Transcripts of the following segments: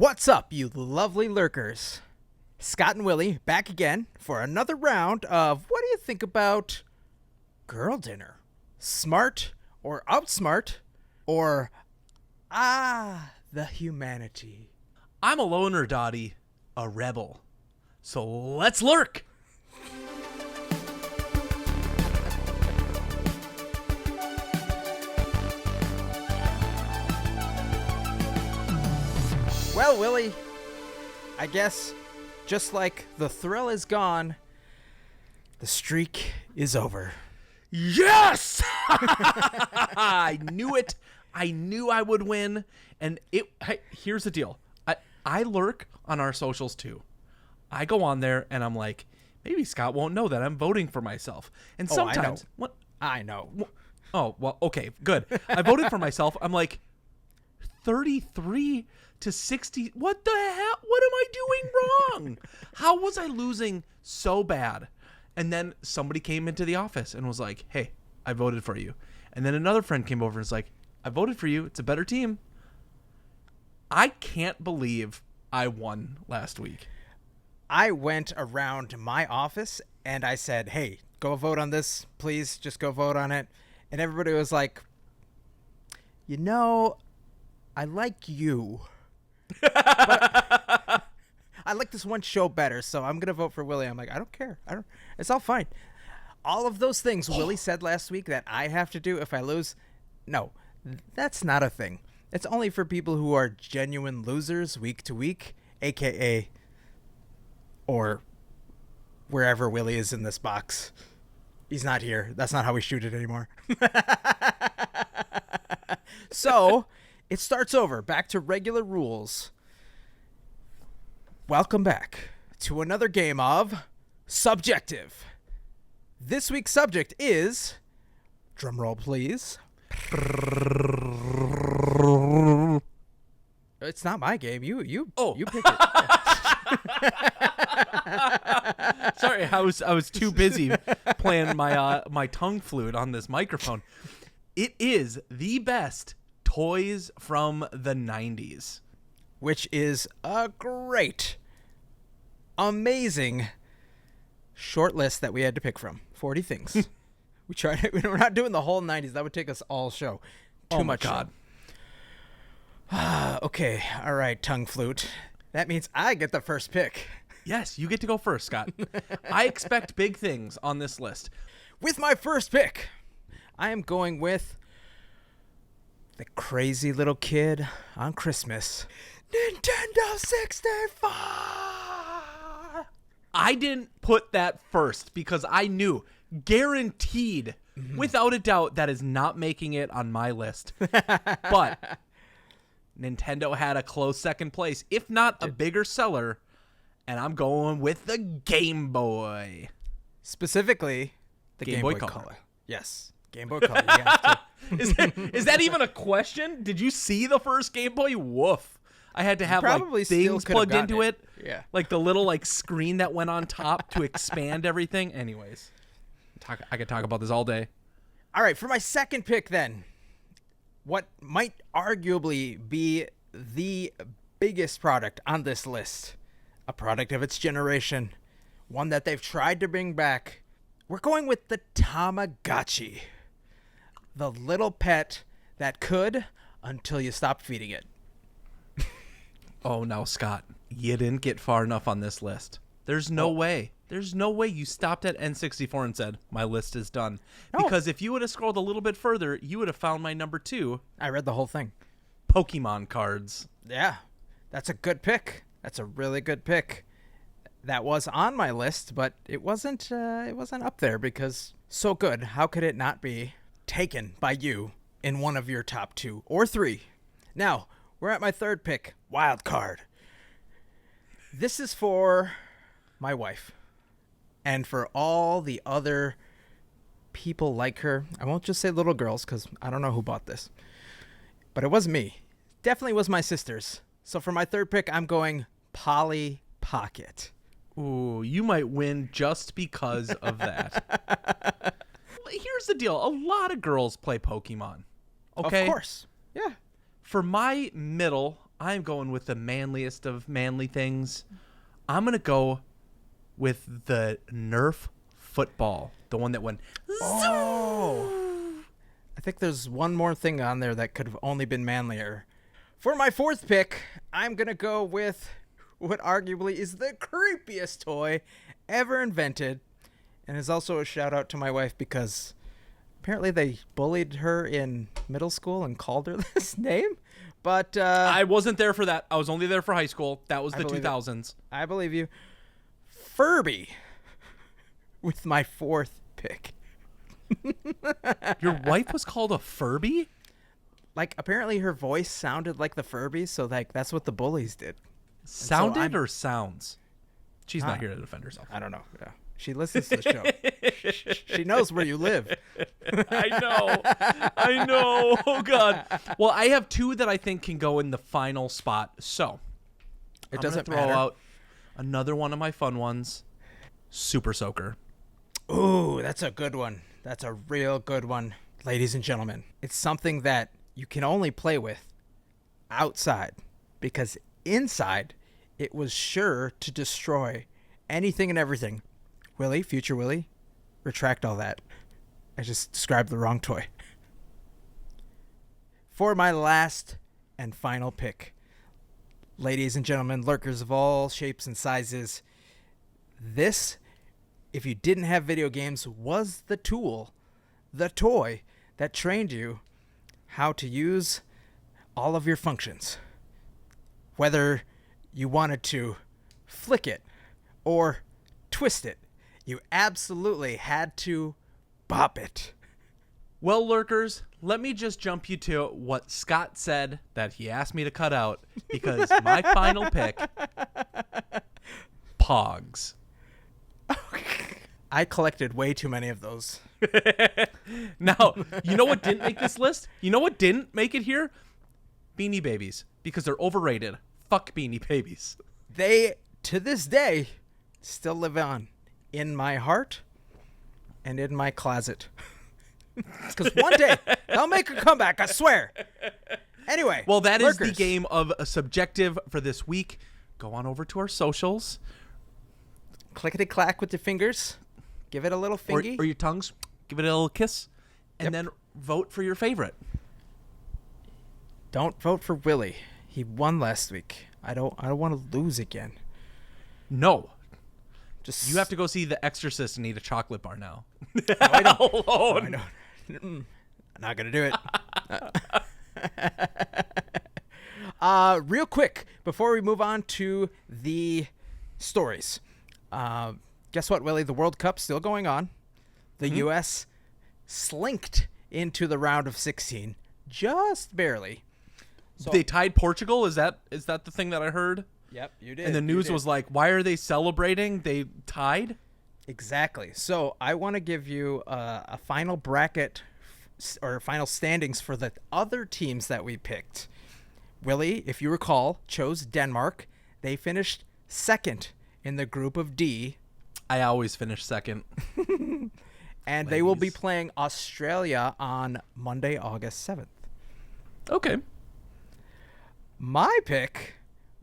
What's up, you lovely lurkers? Scott and Willy back again for another round of what do you think about girl dinner? Smart or outsmart or the humanity? I'm a loner, Dottie, a rebel. So let's lurk! Well, Willy, I guess just like the thrill is gone, the streak is over. Yes! I knew it. I knew I would win. And here's the deal. I lurk on our socials too. I go on there and I'm like, maybe Scott won't know that I'm voting for myself. And sometimes I know. Oh, well, okay, good. I voted for myself. I'm like 33 to 60. What the hell? What am I doing wrong? How was I losing so bad? And then somebody came into the office and was like, hey, I voted for you. And then another friend came over and was like, I voted for you. It's a better team. I can't believe I won last week. I went around my office and I said, hey, go vote on this, please. Just go vote on it. And everybody was like, you know, I like you. But I like this one show better, so I'm going to vote for Willy. I'm like, I don't care. It's all fine. All of those things Willy said last week that I have to do if I lose, no, that's not a thing. It's only for people who are genuine losers week to week, a.k.a. or wherever Willy is in this box. He's not here. That's not how we shoot it anymore. So, it starts over. Back to regular rules. Welcome back to another game of Subjective. This week's subject is, drumroll please. It's not my game. You pick it. Sorry, I was too busy playing my tongue flute on this microphone. It is the best toys from the 90s. Which is a great, amazing short list that we had to pick from. 40 things. We're not doing the whole 90s. That would take us all show. Too much. God. Okay. All right, tongue flute. That means I get the first pick. Yes, you get to go first, Scott. I expect big things on this list. With my first pick, I am going with the crazy little kid on Christmas. Nintendo 64! I didn't put that first because I knew, guaranteed, without a doubt, that is not making it on my list. But Nintendo had a close second place, if not a bigger seller, and I'm going with the Game Boy. Specifically, the Game Boy Color. Yes, Game Boy Color. You have to. Is that even a question? Did you see the first Game Boy? Woof. I had to have like things plugged into it. Yeah. Like the little like screen that went on top to expand everything. Anyways, I could talk about this all day. All right, for my second pick then, what might arguably be the biggest product on this list, a product of its generation, one that they've tried to bring back. We're going with the Tamagotchi. The little pet that could until you stopped feeding it. Oh, no, Scott. You didn't get far enough on this list. There's no way. There's no way you stopped at N64 and said, my list is done. No. Because if you would have scrolled a little bit further, you would have found my number 2. I read the whole thing. Pokemon cards. Yeah, that's a good pick. That's a really good pick. That was on my list, but it wasn't up there because so good. How could it not be taken by you in one of your top 2 or 3? Now, we're at my third pick, wild card. This is for my wife and for all the other people like her. I won't just say little girls because I don't know who bought this, but it wasn't me. Definitely was my sister's. So for my third pick, I'm going Polly Pocket. Ooh, you might win just because of that. Here's the deal. A lot of girls play Pokemon. Okay? Of course. Yeah. For my middle I'm going with the manliest of manly things. I'm going to go with the Nerf football. The one that went... Oh. I think there's one more thing on there that could have only been manlier. For my fourth pick, I'm going to go with what arguably is the creepiest toy ever invented. And is also a shout out to my wife because apparently they bullied her in middle school and called her this name. But I wasn't there for that. I was only there for high school. That was the 2000s. I believe you. Furby with my fourth pick. Your wife was called a Furby? Like, apparently her voice sounded like the Furbies, so like that's what the bullies did. Sounded or sounds? She's not here to defend herself. I don't know. Yeah. She listens to the show. She knows where you live. I know. Oh, God. Well, I have two that I think can go in the final spot. So It doesn't throw matter. out another one of my fun ones. Super Soaker. Ooh, that's a good one. That's a real good one, ladies and gentlemen. It's something that you can only play with outside because inside it was sure to destroy anything and everything. Willy, future Willy, retract all that. I just described the wrong toy. For my last and final pick, ladies and gentlemen, lurkers of all shapes and sizes, this, if you didn't have video games, was the tool, the toy that trained you how to use all of your functions. Whether you wanted to flick it or twist it, you absolutely had to bop it. Well, lurkers, let me just jump you to what Scott said that he asked me to cut out because my final pick, Pogs. I collected way too many of those. Now, you know what didn't make this list? You know what didn't make it here? Beanie Babies, because they're overrated. Fuck Beanie Babies. They, to this day, still live on in my heart and in my closet. Because one day, they'll make a comeback, I swear. Anyway. Well, that is the lurkers. game of a subjective for this week. Go on over to our socials. Clickety-clack with your fingers. Give it a little fingy. Or your tongues. Give it a little kiss. And then vote for your favorite. Don't vote for Willy. He won last week. I don't want to lose again. No. Just You have to go see The Exorcist and eat a chocolate bar now. No, I don't. Oh, No, I don't. I'm not gonna do it. Real quick before we move on to the stories. Guess what, Willie? The World Cup's still going on. The U.S. slinked into the round of 16, just barely. So, They tied Portugal? Is that the thing that I heard? Yep, you did. And the news was like, why are they celebrating? They tied? Exactly. So I want to give you a final bracket or final standings for the other teams that we picked. Willie, if you recall, chose Denmark. They finished second in the group of D. I always finish second. And they will be playing Australia on Monday, August 7th. Okay. My pick,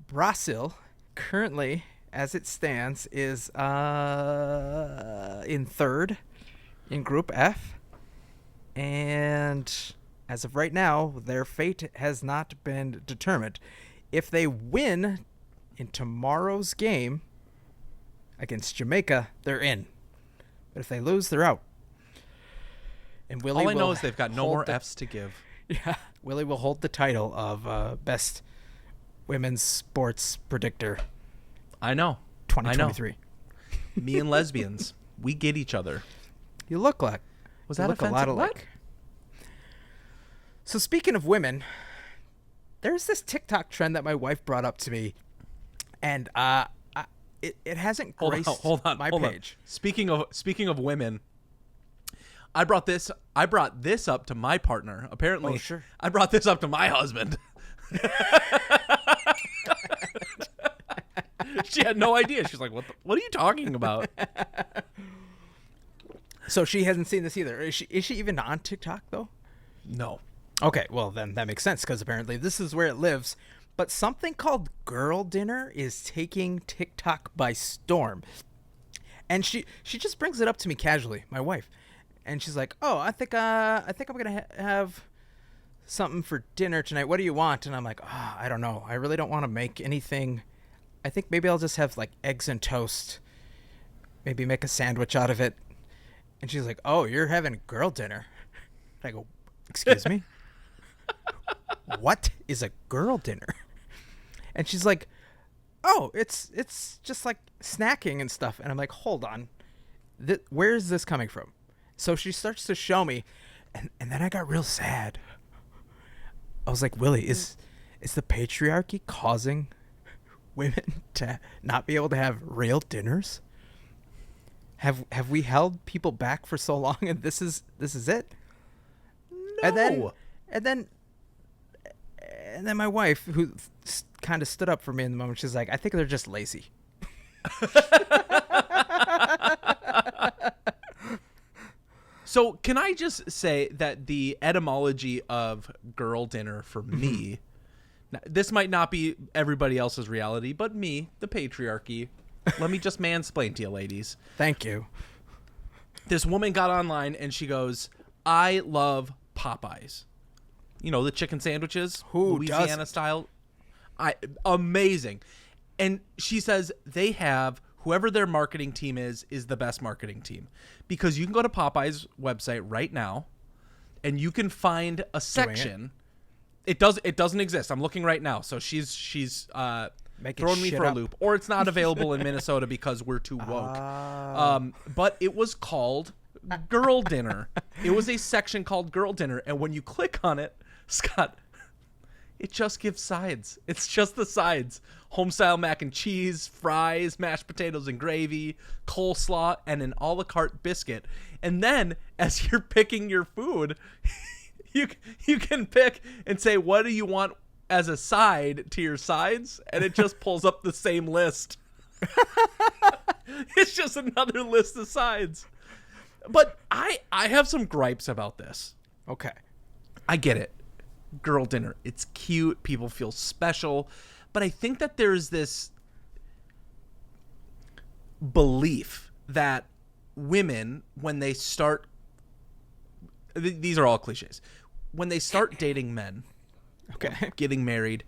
Brazil, currently, as it stands, is in third in Group F. And as of right now, their fate has not been determined. If they win in tomorrow's game against Jamaica, they're in. But if they lose, they're out. And Willie All I know will is they've got no hold more the- F's to give. Yeah, Willie will hold the title of best women's sports predictor I know. 2023. Me and lesbians, we get each other. You look like. Was you that look offensive? a lot What? alike. So speaking of women, there's this TikTok trend that my wife brought up to me, and it hasn't graced Hold on. my hold on. page. Speaking of women, I brought this up to my partner. Apparently, Oh, sure. I brought this up to my husband. She had no idea. She's like, "What are you talking about?" So she hasn't seen this either. Is she even on TikTok though? No. Okay, well then that makes sense because apparently this is where it lives. But something called girl dinner is taking TikTok by storm. And she just brings it up to me casually, my wife. And she's like, "Oh, I think I'm going to have something for dinner tonight. What do you want?" And I'm like, "Oh, I don't know. I really don't want to make anything. I think maybe I'll just have like eggs and toast. Maybe make a sandwich out of it." And she's like, "Oh, you're having girl dinner." I go, "Excuse me? What is a girl dinner?" And she's like, "Oh, it's just like snacking and stuff." And I'm like, "Hold on. Where is this coming from?" So she starts to show me, and then I got real sad. I was like, "Willy, is the patriarchy causing women to not be able to have real dinners? Have we held people back for so long, and this is it?" No. And then my wife, who kind of stood up for me in the moment, she's like, "I think they're just lazy." So can I just say that the etymology of girl dinner for me, this might not be everybody else's reality, but me, the patriarchy, let me just mansplain to you, ladies. Thank you. This woman got online and she goes, "I love Popeyes." You know, the chicken sandwiches, Who Louisiana doesn't? style. Amazing. And she says they have, whoever their marketing team is the best marketing team. Because you can go to Popeyes website right now and you can find a section. It doesn't exist. I'm looking right now. So she's throwing me for a loop. Or it's not available in Minnesota because we're too woke. But it was called Girl Dinner. It was a section called Girl Dinner. And when you click on it, Scott, it just gives sides. It's just the sides. Home-style mac and cheese, fries, mashed potatoes and gravy, coleslaw, and an a la carte biscuit. And then, as you're picking your food, you can pick and say, what do you want as a side to your sides? And it just pulls up the same list. It's just another list of sides. But I have some gripes about this. Okay. I get it. Girl dinner. It's cute. People feel special. But I think that there's this belief that women, when they start, these are all cliches, when they start dating men, Okay. getting married,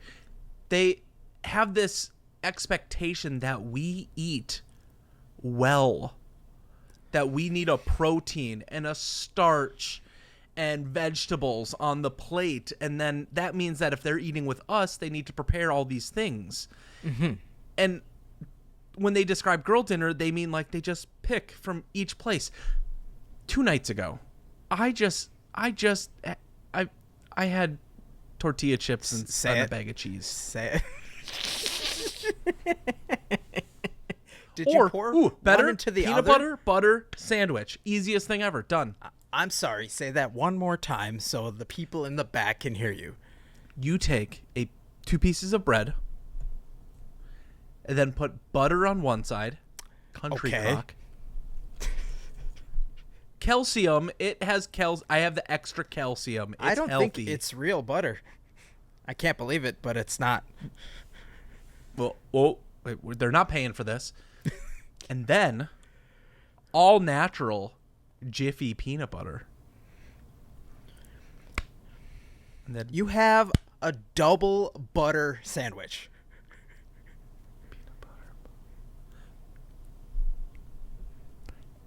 they have this expectation that we eat well, that we need a protein and a starch and vegetables on the plate, and then that means that if they're eating with us, they need to prepare all these things. Mm-hmm. And when they describe girl dinner, they mean like they just pick from each place. 2 nights ago, I had tortilla chips and a bag of cheese. Say it. Did you pour better, one into the peanut other? butter sandwich. Easiest thing ever. Done. I'm sorry. Say that one more time so the people in the back can hear you. You take 2 pieces of bread and then put butter on one side. Country crock. Calcium. It has I have the extra calcium. It's I don't healthy. think it's real butter. I can't believe it, but it's not. Well, they're not paying for this. And then all natural Jiffy peanut butter. And then You have a double butter sandwich. peanut butter.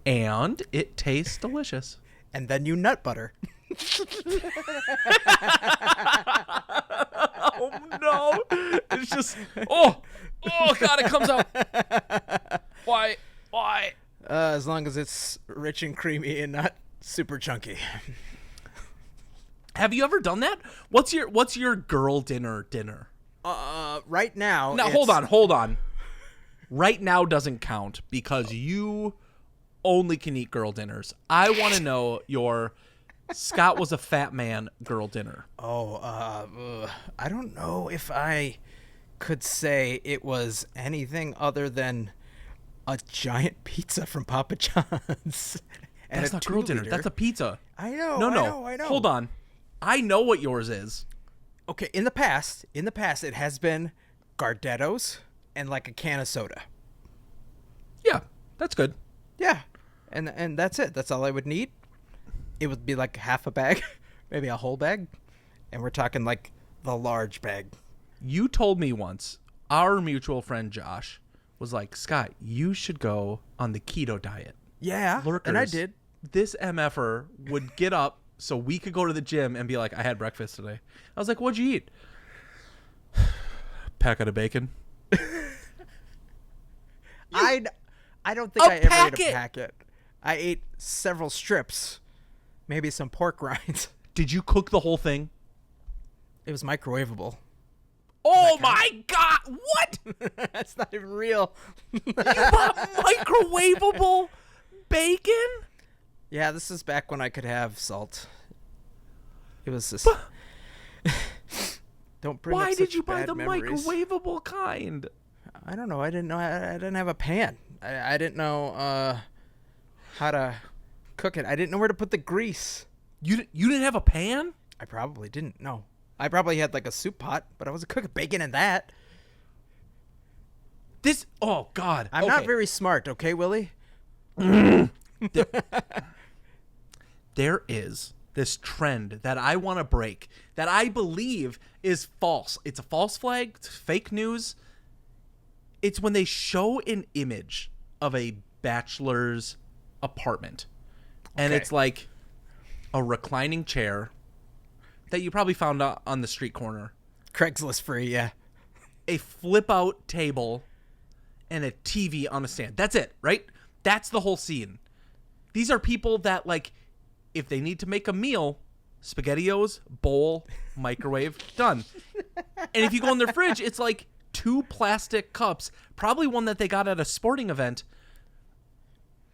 And it tastes delicious. And then you nut butter. Oh no. It's just oh god, it comes out. Why? As long as it's rich and creamy and not super chunky. Have you ever done that? What's your girl dinner? Right now. Now hold on. Right now doesn't count because you only can eat girl dinners. I want to know your Scott was a fat man girl dinner. I don't know if I could say it was anything other than a giant pizza from Papa John's. And That's not girl dinner. That's a pizza. I know. No. I know. Hold on. I know what yours is. Okay, in the past, it has been Gardettos and like a can of soda. Yeah, that's good. Yeah, and that's it. That's all I would need. It would be like half a bag, maybe a whole bag, and we're talking like the large bag. You told me once, our mutual friend Josh was like, Scott, you should go on the keto diet. Yeah, Lurkers, and I did. This MFer would get up so we could go to the gym and be like, I had breakfast today. I was like, what'd you eat? Packet of bacon. I don't think I ever ate packet! a packet. I ate several strips, maybe some pork rinds. Did you cook the whole thing? It was microwavable. Oh my God! What? That's not even real. You bought microwavable bacon? Yeah, this is back when I could have salt. It was just. Don't bring Why up did such you buy bad the memories. microwavable kind? I don't know. I didn't know. I didn't have a pan. I didn't know how to cook it. I didn't know where to put the grease. You didn't have a pan? I probably didn't. No. I probably had like a soup pot, but I wasn't cooking bacon in that. Oh God. I'm not very smart, okay, Willie? There is this trend that I want to break that I believe is false. It's a false flag. It's fake news. It's when they show an image of a bachelor's apartment. And Okay. it's like a reclining chair that you probably found on the street corner. Craigslist free, yeah. A flip-out table and a TV on a stand. That's it, right? That's the whole scene. These are people that, like, if they need to make a meal, SpaghettiOs, bowl, microwave, done. And if you go in their fridge, it's like 2 plastic cups, probably one that they got at a sporting event,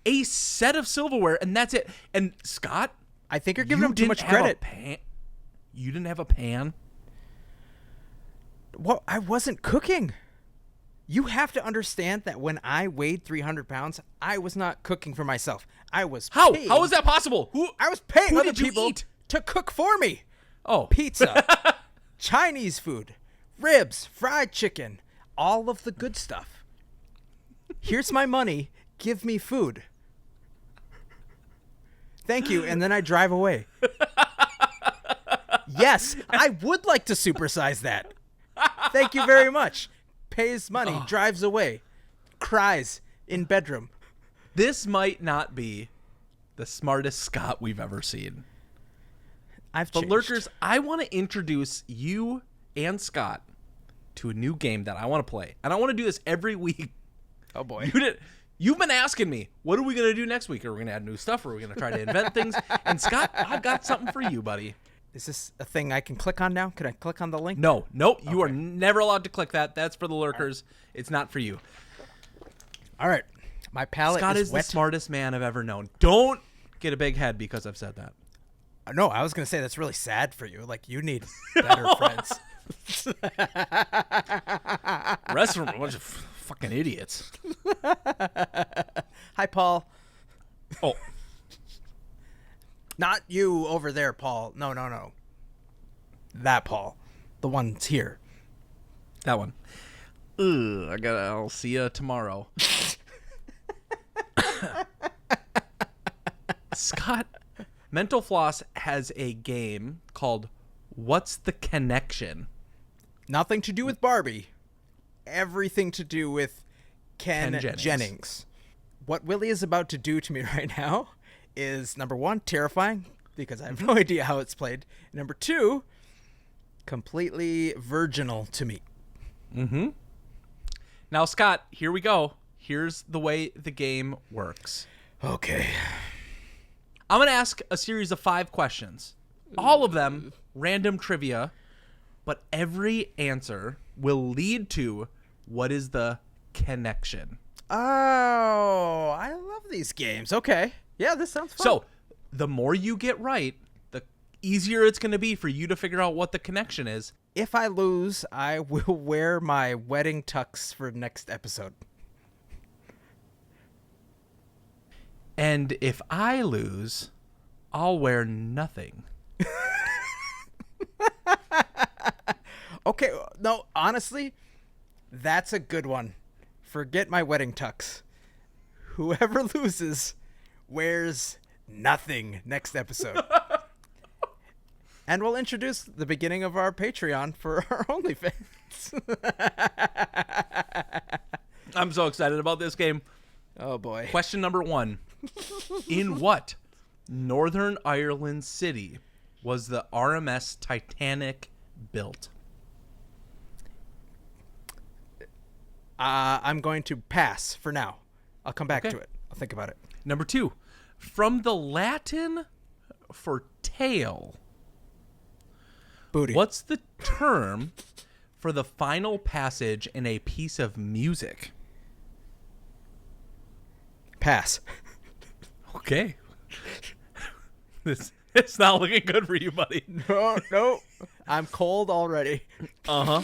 a set of silverware, and that's it. And Scott, I think you're giving them too much credit. You didn't have a pan? Well, I wasn't cooking. You have to understand that when I weighed 300 pounds, I was not cooking for myself. I was How? paying, How is that possible? I was paying who other did you people eat? to cook for me. Oh. Pizza, Chinese food, ribs, fried chicken, all of the good stuff. Here's my money. Give me food. Thank you. And then I drive away. Yes, I would like to supersize that. Thank you very much. Pays money, drives away, cries in bedroom. This might not be the smartest Scott we've ever seen. I've But changed. Lurkers, I want to introduce you and Scott to a new game that I want to play. And I want to do this every week. Oh boy. You've been asking me, what are we going to do next week? Are we going to add new stuff? Are we going to try to invent things? And Scott, I've got something for you, buddy. Is this a thing I can click on now? Can I click on the link? No, you are never allowed to click that. That's for the Lurkers. It's not for you. All right. My palate Scott is wet. the smartest man I've ever known. Don't get a big head because I've said that. No, I was going to say that's really sad for you. Like, you need better friends. The rest of them are a bunch of fucking idiots. Hi, Paul. Oh. Not you over there, Paul. No. That Paul. The one's here. That one. I'll see you tomorrow. Scott, Mental Floss has a game called What's the Connection? Nothing to do with Barbie. Everything to do with Ken Jennings. What Willie is about to do to me right now is, number one, terrifying, because I have no idea how it's played. Number two, completely virginal to me. Mm-hmm. Now, Scott, here we go. Here's the way the game works. Okay. I'm going to ask a series of 5 questions. All of them random trivia, but every answer will lead to what is the connection. Oh, I love these games. Okay. Yeah, this sounds fun. So, the more you get right, the easier it's going to be for you to figure out what the connection is. If I lose, I will wear my wedding tux for next episode. And if I lose, I'll wear nothing. Okay, no, honestly, that's a good one. Forget my wedding tux. Whoever loses wears nothing next episode. And we'll introduce the beginning of our Patreon for our OnlyFans. I'm so excited about this game. Oh, boy. Question number 1. In what Northern Ireland city was the RMS Titanic built? I'm going to pass for now. I'll come back Okay. to it. I'll think about it. Number 2. From the Latin for tail, Booty. what's the term for the final passage in a piece of music? Pass. Okay. It's not looking good for you, buddy. No. I'm cold already. Uh-huh.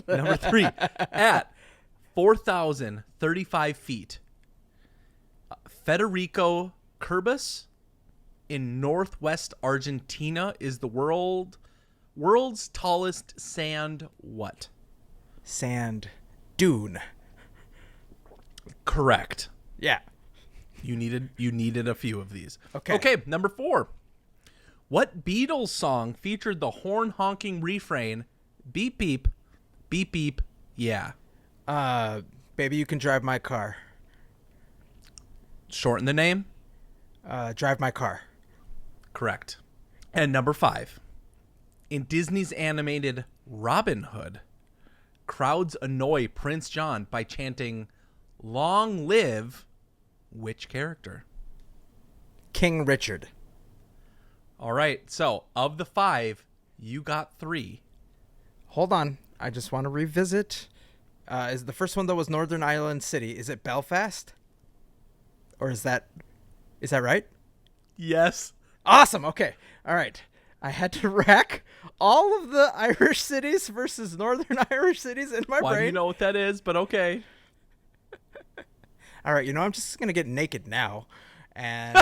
Number 3. At 4,035 feet, Federico Curbis in northwest Argentina is the world's tallest sand what? Sand dune. Correct. Yeah. You needed a few of these. Okay. Okay, number 4. What Beatles song featured the horn honking refrain, beep beep, beep beep, yeah? Baby, you can drive my car. Shorten the name? Drive my car. Correct. And number 5. In Disney's animated Robin Hood, crowds annoy Prince John by chanting, "Long live," which character? King Richard. All right, so of the 5, you got 3. Hold on. I just want to revisit. Is the first one that was Northern Ireland City? Is it Belfast? Or is that right? Yes. Awesome. Okay. All right. I had to rack all of the Irish cities versus Northern Irish cities in my Why do brain. you know what that is? But okay. All right. I'm just going to get naked now. And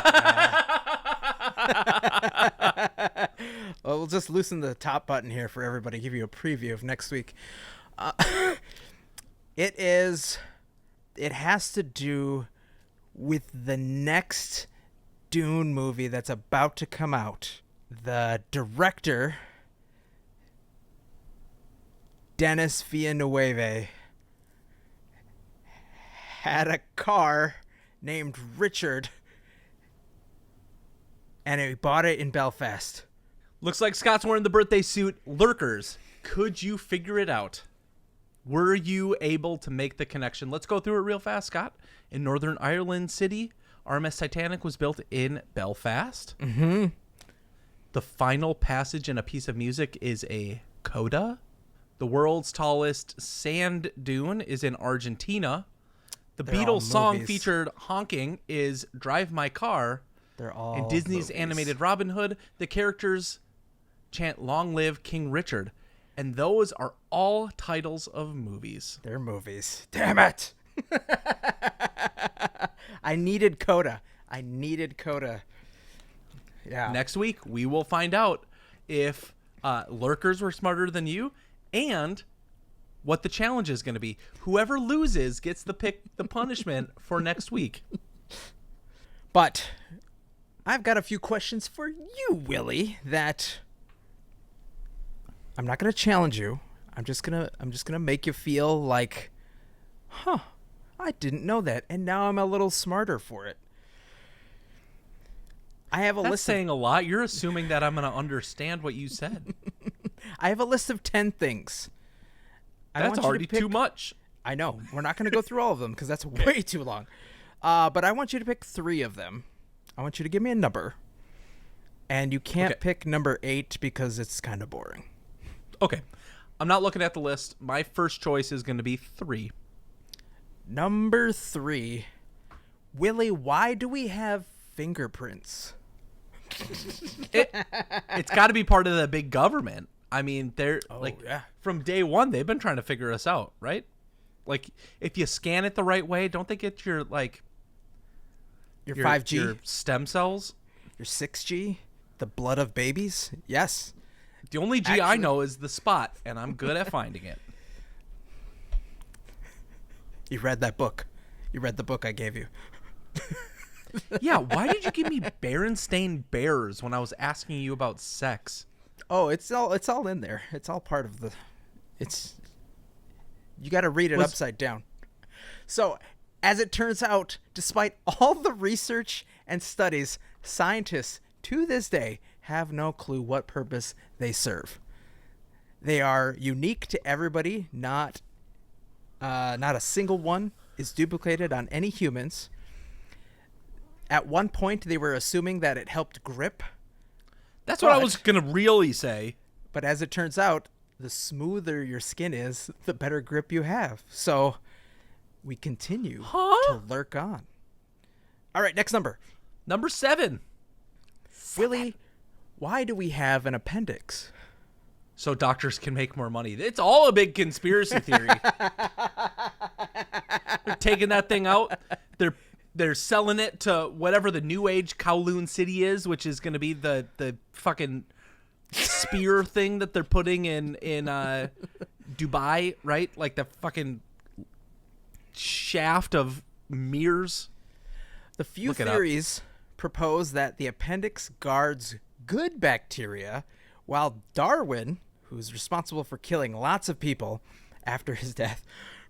well, we'll just loosen the top button here for everybody, give you a preview of next week. It has to do with the next Dune movie that's about to come out. The director, Denis Villeneuve, had a car named Richard, and he bought it in Belfast. Looks like Scott's wearing the birthday suit. Lurkers, could you figure it out? Were you able to make the connection? Let's go through it real fast, Scott. In Northern Ireland City, RMS Titanic was built in Belfast. Mm-hmm. The final passage in a piece of music is a coda. The world's tallest sand dune is in Argentina. The They're all Beatles song movies. featured honking is Drive My Car. They're all In Disney's movies. animated Robin Hood, the characters chant Long Live King Richard. And those are all titles of movies. They're movies. Damn it! I needed coda. Yeah. Next week, we will find out if Lurkers were smarter than you and what the challenge is going to be. Whoever loses gets the punishment for next week. But I've got a few questions for you, Willy, that I'm not going to challenge you. I'm just going to make you feel like, I didn't know that, and now I'm a little smarter for it. I have a That's list saying a lot. You're assuming that I'm going to understand what you said. I have a list of 10 things. I That's want you to already pick- too much. I know. We're not going to go through all of them because that's way too long. But I want you to pick 3 of them. I want you to give me a number. And you can't Okay. pick number 8 because it's kind of boring. Okay. I'm not looking at the list. My first choice is going to be 3. Number 3. Willy, why do we have fingerprints? It's got to be part of the big government. I mean, they're yeah. from day one, they've been trying to figure us out, right? Like, if you scan it the right way, don't they get your Your 5G? your stem cells? Your 6G? The blood of babies? Yes. The only G I Actually- know is the spot, and I'm good at finding it. You read that book. You read the book I gave you. Yeah, why did you give me Berenstain Bears when I was asking you about sex? Oh, it's all in there. It's all part of the. It's. You got to read it upside down. So, as it turns out, despite all the research and studies, scientists to this day have no clue what purpose they serve. They are unique to everybody. Not a single one is duplicated on any humans. At one point, they were assuming that it helped grip. That's what I was going to really say. But as it turns out, the smoother your skin is, the better grip you have. So we continue to lurk on. All right, next number. Number 7. Willy, why do we have an appendix? So doctors can make more money. It's all a big conspiracy theory. They're taking that thing out. They're selling it to whatever the new age Kowloon City is, which is going to be the fucking spear thing that they're putting in Dubai, right? Like the fucking shaft of mirrors. The few theories propose that the appendix guards good bacteria, while Darwin, who's responsible for killing lots of people after his death,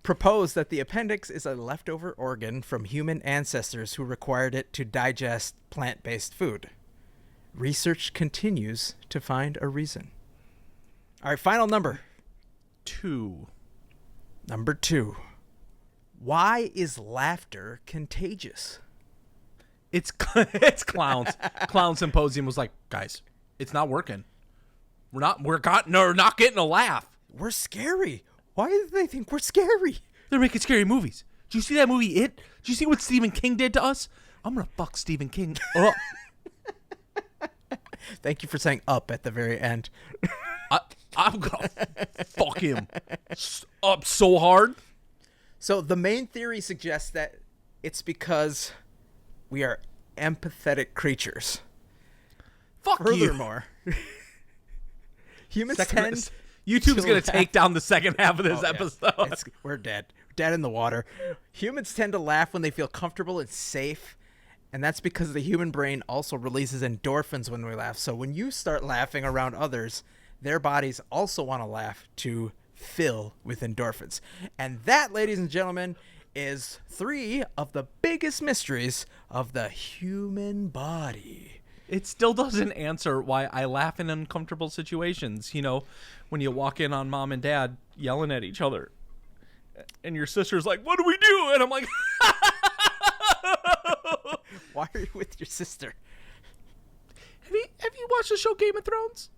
proposed that the appendix is a leftover organ from human ancestors who required it to digest plant-based food. Research continues to find a reason. All right, final number. 2. Number 2. Why is laughter contagious? It's clowns. Clown Symposium was like, guys, it's not working. We're not getting a laugh. We're scary. Why do they think we're scary? They're making scary movies. Did you see that movie, It? Did you see what Stephen King did to us? I'm going to fuck Stephen King up. Thank you for saying up at the very end. I'm going to fuck him up so hard. So the main theory suggests that it's because we are empathetic creatures. Fuck Furthermore, humans tend... YouTube's going to take down the second half of this episode. Yeah. We're dead. Dead in the water. Humans tend to laugh when they feel comfortable and safe, and that's because the human brain also releases endorphins when we laugh. So when you start laughing around others, their bodies also want to laugh to fill with endorphins. And that, ladies and gentlemen, is 3 of the biggest mysteries of the human body. It still doesn't answer why I laugh in uncomfortable situations. You know, when you walk in on mom and dad yelling at each other, and your sister's like, "What do we do?" And I'm like, "Why are you with your sister?" Have you watched the show Game of Thrones?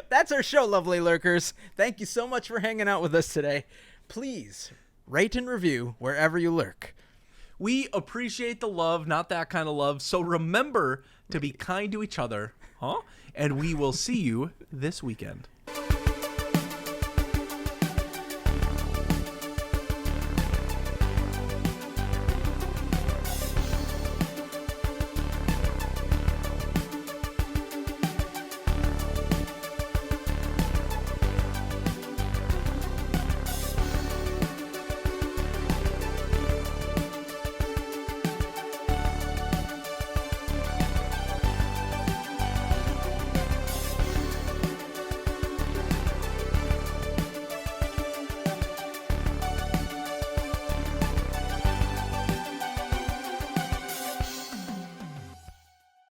That's our show, lovely lurkers. Thank you so much for hanging out with us today. Please rate and review wherever you lurk. We appreciate the love, not that kind of love. So remember to be kind to each other, huh? And we will see you this weekend.